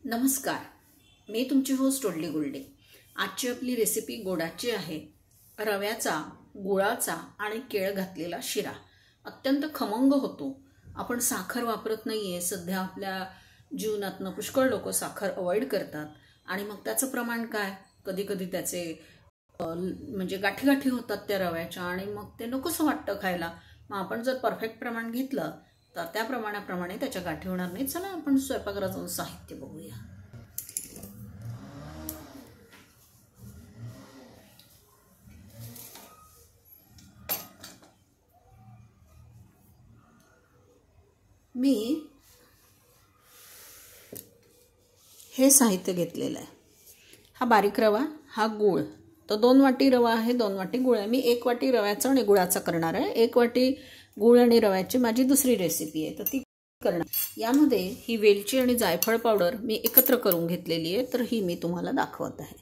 नमस्कार, मी तुमची होस्ट ओडली गुल्डे। आजची आपली रेसिपी गोडाची आहे। रव्याचा, गुळाचा आणि केळ घातलेला शिरा अत्यंत खमंग होतो। आपण साखर वापरत नाहीये सध्या, आपल्या जीवनातनं पुष्कळ लोक साखर अवॉइड करतात आणि मग त्याचं प्रमाण काय, कधी कधी त्याचे म्हणजे गाठी गाठी होतात त्या रव्याच्या आणि मग ते नकोसं वाटतं खायला। मग आपण जर परफेक्ट प्रमाण घेतलं तर त्या प्रमाणाप्रमाणे त्याच्या गाठी होणार नाही। चला आपण स्वयंपाकघरात जाऊन साहित्य बघूया। मी हे साहित्य घेतलेलं आहे। हा बारीक रवा, हा गूळ, तर 2 वाटी रवा आहे, 2 वाटी गूळ आहे। मी 1 वाटी रव्याचा आणि गुळाचा करणार आहे। 1 वाटी गूळ आणि रव्याची माझी दुसरी रेसिपी आहे, तर ती करणार। यामध्ये ही वेलची आणि जायफळ पावडर मी एकत्र करून घेतलेली आहे, तर ही मी तुम्हाला दाखवत आहे।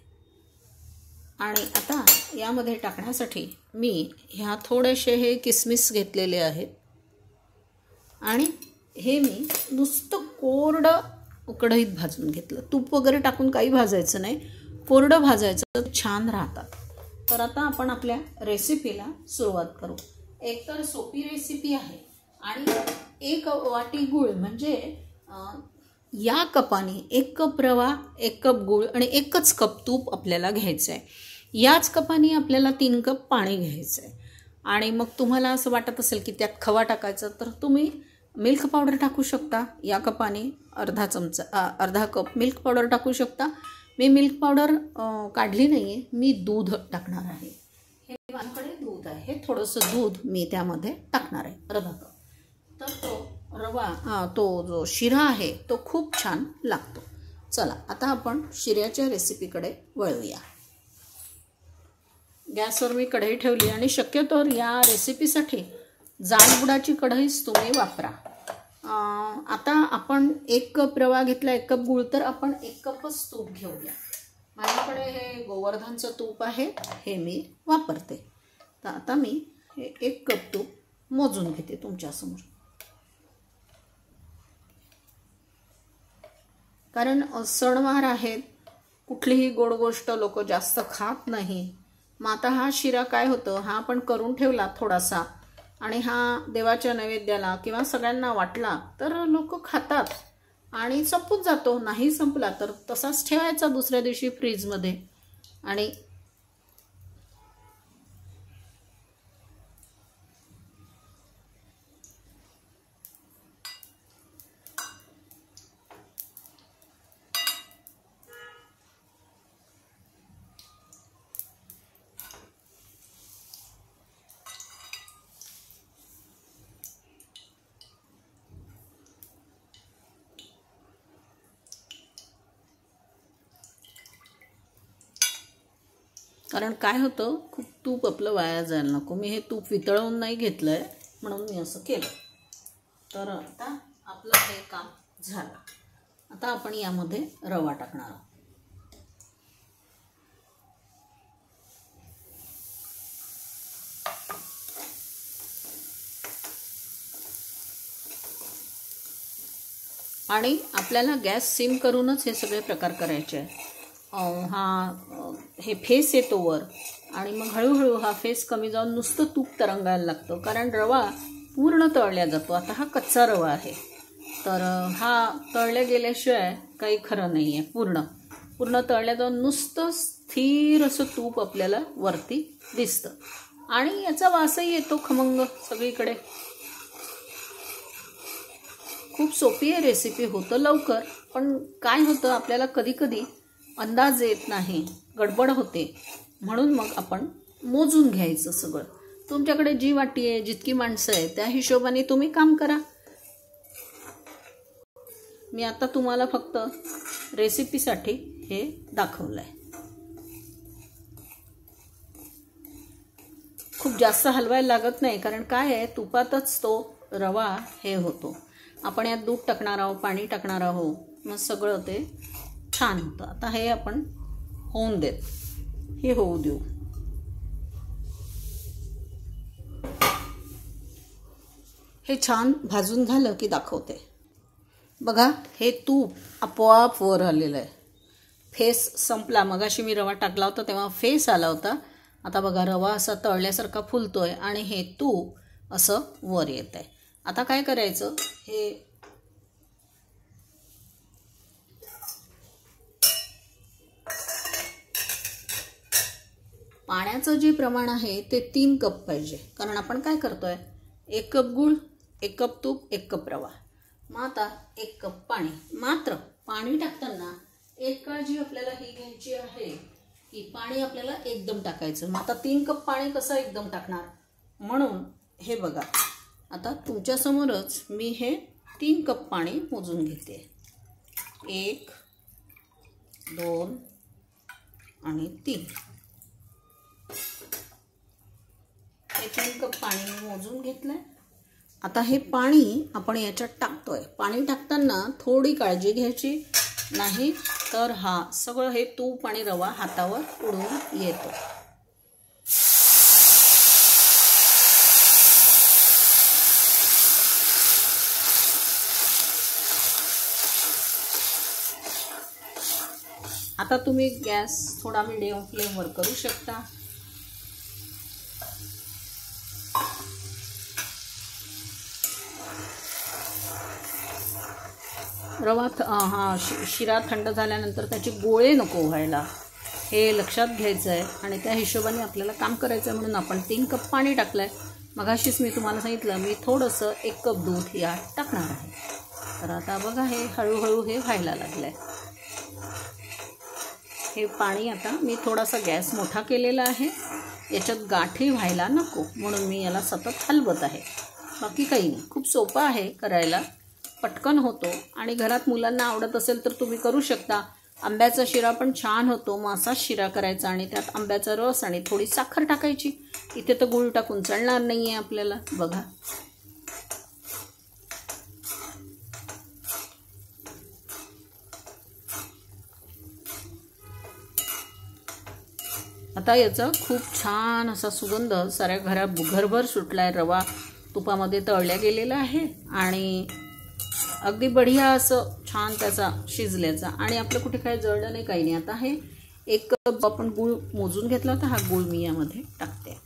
आणि आता यामध्ये टाकण्यासाठी मी ह्या थोडेसे हे किसमिस घेतलेले आहेत आणि हे मी नुसतं कोरडं कढईत भाजून घेतलं। तूप वगैरे टाकून काही भाजायचं नाही, कोरडं भाजायचं तर छान राहतात। तर आता आपण आपल्या रेसिपीला सुरुवात करू। एकतर सोपी रेसिपी आहे आणि 1 वाटी गूळ म्हणजे या कपाने 1 कप रवा, 1 कप गूळ आणि 1च कप तूप आपल्याला घ्यायचं आहे। याच कपाने आपल्याला 3 कप पाणी घ्यायचं आहे। आणि मग तुम्हाला असं वाटत असेल की त्यात खवा टाकायचा तर तुम्ही मिल्क पावडर टाकू शकता। या कपाने अर्धा कप मिल्क पावडर टाकू शकता। मी मिल्क पावडर काढली नाही आहे, मी दूध टाकणार आहे। हे माझ्याकडे दूध आहे, थोडंसं दूध मी त्यामध्ये टाकणार आहे, अर्धा कप। तर तो रवा, तो जो शिरा आहे तो खूप छान लागतो। चला आता आपण शिऱ्याच्या रेसिपीकडे वळूया। गॅसवर मी कढई ठेवली आणि शक्यतो या रेसिपीसाठी जाड बुडाची कढईच तुम्ही वापरा। आता आपण 1 कप रवा घेतला, 1 कप गूळ, तर आपण 1 कपच तूप घेऊया। माझ्याकडे हे गोवर्धनचं तूप आहे, हे मी वापरते। तर आता मी हे 1 कप तूप मोजून घेते तुमच्यासमोर, कारण सणवार आहेत, कुठलीही गोड गोष्ट लोक जास्त खात नाही। मग आता हा शिरा काय होतं, हा आपण करून ठेवला थोडासा आणि हा देवाच्या नैवेद्याला किंवा सगळ्यांना वाटला तर लोक खातात आणि संपून जातो। नाही संपला तर तसाच ठेवायचा दुसऱ्या दिवशी फ्रीजमध्ये। आणि कारण काय होतं, खूप तूप आपलं वाया जायला नको। मी हे तूप वितळवून नाही घेतलं आहे म्हणून मी असं केलं। तर आता आपलं हे काम झालं। आता आपण यामध्ये रवा टाकणार आहोत। आणि आपल्याला गॅस सिम करूनच हे सगळे प्रकार करायचे आहे। हे फेस येतो वर आणि मग हळूहळू हा फेस कमी जाऊन नुसतं तूप तरंगायला लागतं, कारण रवा पूर्ण तळल्या जातो। आता हा कच्चा रवा आहे, तर हा तळल्या गेल्याशिवाय काही खरं नाही आहे। पूर्ण तळल्या जाऊन नुसतं स्थिर असं तूप आपल्याला वरती दिसतं आणि याचा वासही येतो खमंग सगळीकडे। खूप सोपी आहे रेसिपी, होतं लवकर, पण काय होतं आपल्याला कधी कधी अंदाज येत नाही, गडबड होते, म्हणून मग आपण मोजून घ्यायचं सगळं। तुमच्याकडे जी वाटी आहे, जितकी माणसं आहे, त्या हिशोबाने तुम्ही काम करा। मी आता तुम्हाला फक्त रेसिपीसाठी हे दाखवलं आहे। खूप जास्त हलवायला लागत नाही, कारण काय आहे, तुपातच तो रवा हे होतो। आपण यात दूध टाकणार आहोत, पाणी टाकणार आहोत, मग सगळं ते छान होतं। आता हे आपण होऊन देत, हे होऊ देऊ। हे छान भाजून झालं की दाखवते। बघा हे तूप आपोआप वर आलेलं आहे. फेस संपला. मगाशी मी रवा टाकला होता तेव्हा फेस आला होता. आता बघा रवा असा तळल्यासारखा फुलतोय आणि हे तूप असं वर येत आहे. आता काय करायचं, हे पाण्याचं जे प्रमाण आहे ते 3 कप पाहिजे. कारण आपण काय करतोय, 1 कप गूळ, 1 कप तूप, 1 कप रवा. मग आता 1 कप पाणी. मात्र पाणी टाकताना एक काळजी आपल्याला ही घ्यायची आहे की पाणी आपल्याला एकदम टाकायचं. मग आता 3 कप पाणी कसं एकदम टाकणार, म्हणून हे बघा आता तुमच्यासमोरच मी हे 3 कप पाणी मोजून घेते. 1, 2 आणि 3. हे 3 कप पाणी मी मोजून घेतलंय. आता हे पाणी आपण याच्यात टाकतोय. पाणी टाकताना थोडी काळजी घ्यायची, नाही तर हा सगळं हे तूप आणि रवा हातावर उडून येतो. आता तुम्ही गॅस थोडा मीडियम फ्लेमवर करू शकता. रवा शिरा थंड झाल्यानंतर त्याचे गोळे नको व्हायला, हे लक्षात घ्यायचं आहे आणि त्या हिशोबाने आपल्याला काम करायचं आहे. म्हणून आपण 3 कप पाणी टाकलं आहे. मगाशीच मी तुम्हाला सांगितलं मी थोडंसं 1 कप दूध यात टाकणार आहे. तर आता बघा हे हळूहळू हे व्हायला लागलं आहे. हे पाणी आता मी थोडासा गॅस मोठा केलेला आहे. याच्यात गाठी व्हायला नको म्हणून मी याला सतत हलवत आहे. बाकी काही नाही. खूप सोपं आहे करायला, पटकन होतो आणि घरात मुलांना आवडत असेल तर तुम्ही करू शकता. आंब्याचा शिरा पण छान होतो. मग असाच शिरा करायचा आणि त्यात आंब्याचा रस आणि थोडी साखर टाकायची. इथे तर गूळ टाकून चालणार नाही आहे आपल्याला. बघा आता याचा खूप छान असा सुगंध साऱ्या घरभर सुटला आहे. रवा तुपामध्ये तळल्या गेलेला आहे आणि अगदी बढिया असं छान त्याचा शिजल्याचा. आणि आपलं कुठे काय जळलं नाही, काही नाही. आता हे 1 कप आपण गूळ मोजून घेतला होता, हा गूळ मी यामध्ये टाकते.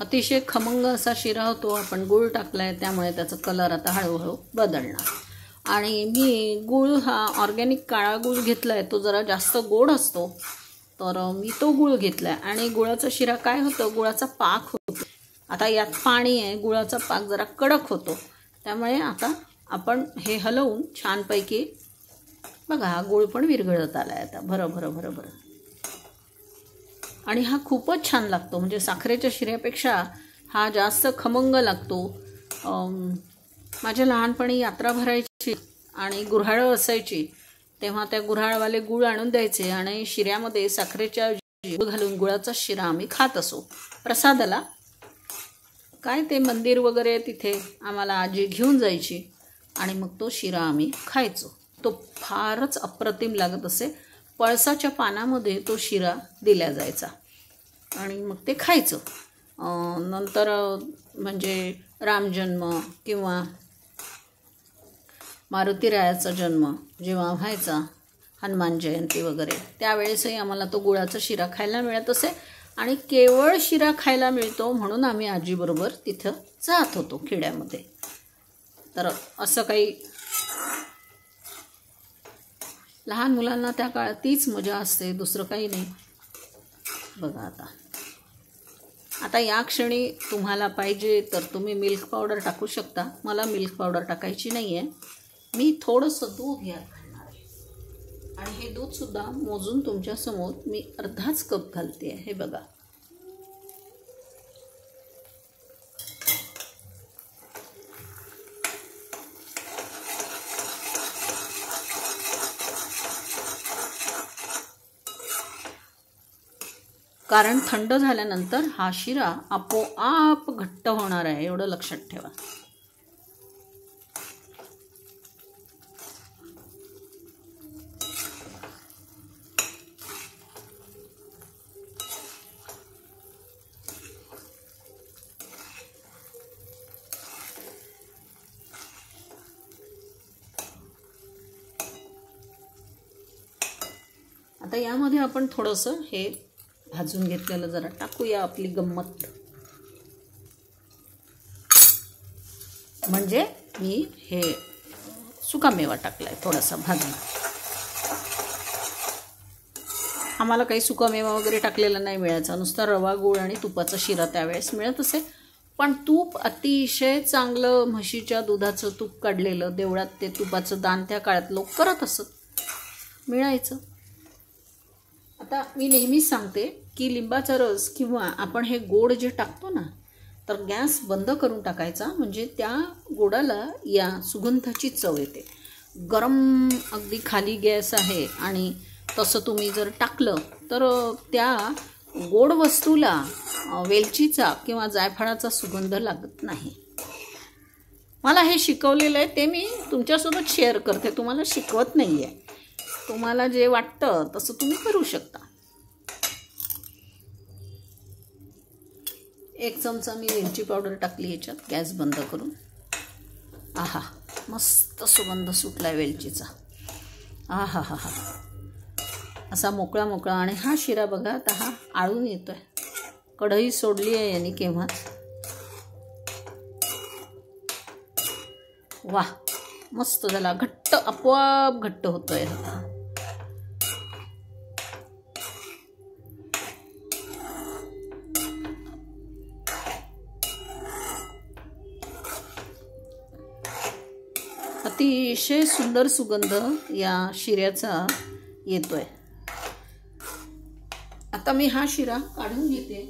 अतिशय खमंग असा शिरा होतो. आपण गूळ टाकलाय त्यामुळे त्याचा कलर आता हळूहळू बदलणार. आणि मी गूळ हा ऑर्गॅनिक काळा गूळ घेतलाय, तो जरा जास्त गोड असतो, तर मी तो गूळ घेतलाय. आणि गुळाचा शिरा काय होतं, गुळाचा पाक होतो. आता यात पाणी आहे, गुळाचा पाक जरा कडक होतो. त्यामुळे आता आपण हे हलवून छानपैकी बघा हा गूळ पण विरघळत आलाय आता भरभर. आणि हा खूपच छान लागतो. म्हणजे साखरेच्या शिऱ्यापेक्षा हा जास्त खमंग लागतो. माझ्या लहानपणी यात्रा भरायची आणि गुऱ्हाळं असायची, तेव्हा त्या गुऱ्हाळवाले गूळ आणून द्यायचे आणि शिऱ्यामध्ये साखरेच्या गूळ घालून गुळाचा शिरा आम्ही खात असो प्रसादाला. काय ते मंदिर वगैरे तिथे आम्हाला आजी घेऊन जायची आणि मग तो शिरा आम्ही खायचो. तो फारच अप्रतिम लागत असे. पळसाच्या पानामध्ये तो शिरा दिला जायचा आणि मग ते खायचं. नंतर म्हणजे रामजन्म किंवा मारुतीरायाचा जन्म जेव्हा व्हायचा, हनुमान जयंती वगैरे, त्यावेळेसही आम्हाला तो गुळाचा शिरा खायला मिळत असे. आणि केवळ शिरा खायला मिळतो म्हणून आम्ही आजीबरोबर तिथं जात होतो खेड्यामध्ये. तर असं काही लहान मुलांना त्या काळात तीच मजा असते, दुसरं काही नाही. बघा आता या क्षणी तुम्हाला पाहिजे तर तुम्ही मिल्क पावडर टाकू शकता. मला मिल्क पावडर टाकायची नाही आहे. मी थोडंसं दूध यात घालणार आहे आणि हे दूधसुद्धा मोजून तुमच्यासमोर मी अर्धाच कप घालते आहे. हे बघा कारण थंड झाल्यानंतर हा शिरा आपोआप घट्ट होणार आहे, एवढं लक्षात ठेवा. आता यामध्ये आपण थोडंसं हे भाजून घेतलेलं जरा टाकूया, आपली गंमत. म्हणजे मी हे सुकामेवा टाकलाय थोडासा भाजून. आम्हाला काही सुकामेवा वगैरे टाकलेला नाही मिळायचा, नुसता रवा, गूळ आणि तुपाचा शिरा त्यावेळेस मिळत असे. पण तूप अतिशय चांगलं, म्हशीच्या दुधाचं तूप काढलेलं, देवळात ते तुपाचं दान त्या काळात लोक करत असत, मिळायचं. आता मी नेहमीच सांगते की लिंबाचा रस किंवा आपण हे गोड जे टाकतो ना, तर गॅस बंद करून टाकायचा, म्हणजे त्या गोडाला या सुगंधाची चव येते. गरम अगदी खाली गॅस आहे आणि तसं तुम्ही जर टाकलं तर त्या गोड वस्तूला वेलचीचा किंवा जायफळाचा सुगंध लागत नाही. मला हे शिकवलेलं आहे, ते मी तुमच्यासोबत शेअर करते, तुम्हाला शिकवत नाही आहे. तुम्हाला जे वाटतं तसं तुम्ही करू शकता. 1 चमचा मी वेलची पावडर टाकली याच्यात, गॅस बंद करून. आहा, मस्त सुगंध सुटला आहे वेलचीचा. आहा हा हा, असा मोकळा मोकळा. आणि हा शिरा बघा आता हा आळून येतोय, कढई सोडली आहे यांनी केव्हाच. वाह, मस्त झाला, घट्ट, आपोआप घट्ट होतोय हा. अतिशय सुंदर सुगंध या शिऱ्याचा येतोय. आता मी हा शिरा काढून घेते.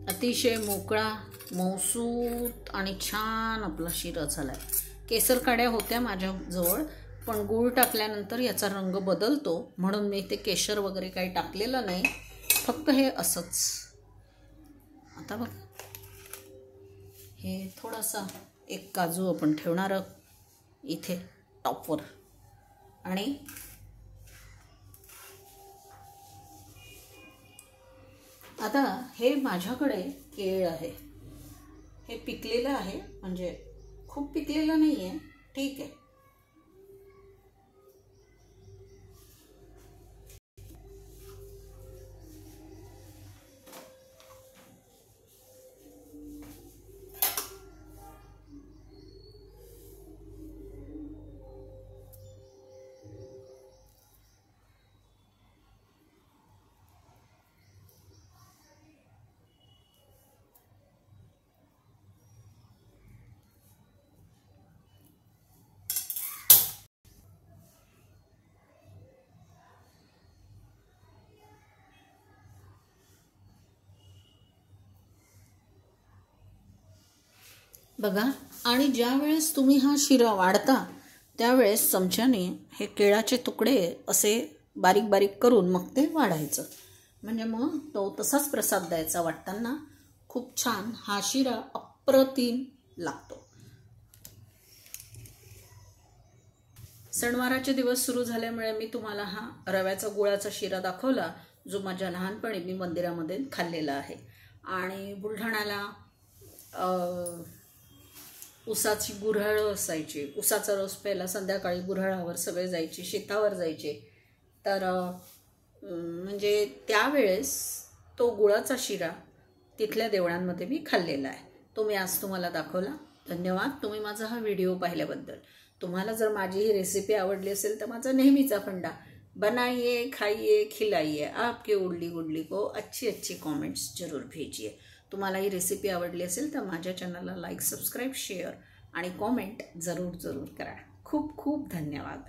अतिशय मोकळा, मौसूत आणि छान आपला शिरा झाला आहे. केसर काड्या होत्या माझ्याजवळ, पण गूळ टाकल्यानंतर याचा रंग बदलतो म्हणून मी ते केशर वगैरे काही टाकलेलं नाही, फक्त हे असंच. आता बघ, हे थोडासा एक काजू आपण ठेवणार इथे टॉपवर. आणि आता हे माझ्याकडे केळ आहे, हे पिकलेलं आहे, म्हणजे खूप पिकलेलं नाही आहे, ठीक आहे. बघा, आणि ज्या वेळेस तुम्ही हा शिरा वाढता त्यावेळेस चमच्याने हे केळाचे तुकडे असे बारीक बारीक करून मग ते वाढायचं, म्हणजे मग तो तसाच प्रसाद द्यायचा वाटताना. खूप छान हा शिरा अप्रतिम लागतो. सणवाराचे दिवस सुरू झाल्यामुळे मी तुम्हाला हा रव्याचा गुळाचा शिरा दाखवला, जो माझ्या लहानपणी मी मंदिरामध्ये खाल्लेला आहे. आणि बुलढाण्याला उसाची गुऱ्हाळं असायची, उसाचा रस प्यायला संध्याकाळी गुऱ्हाळावर सगळे जायचे, शेतावर जायचे. तर म्हणजे त्यावेळेस तो गुळाचा शिरा तिथल्या देवळांमध्ये मी खाल्लेला आहे, तो मी आज तुम्हाला दाखवला. धन्यवाद तुम्ही माझा हा व्हिडिओ पाहिल्याबद्दल. तुम्हाला जर माझी ही रेसिपी आवडली असेल तर माझा नेहमीचा फंडा, बनाइए खाइए खिलाइए, आपके उडली गुडली को अच्छी अच्छी कमेंट्स जरूर भेजिए. तुम्हाला ही रेसिपी आवडली असेल तर माझ्या चॅनलला लाईक, सबस्क्राईब, शेअर आणि कमेंट जरूर करा. खूप खूप धन्यवाद.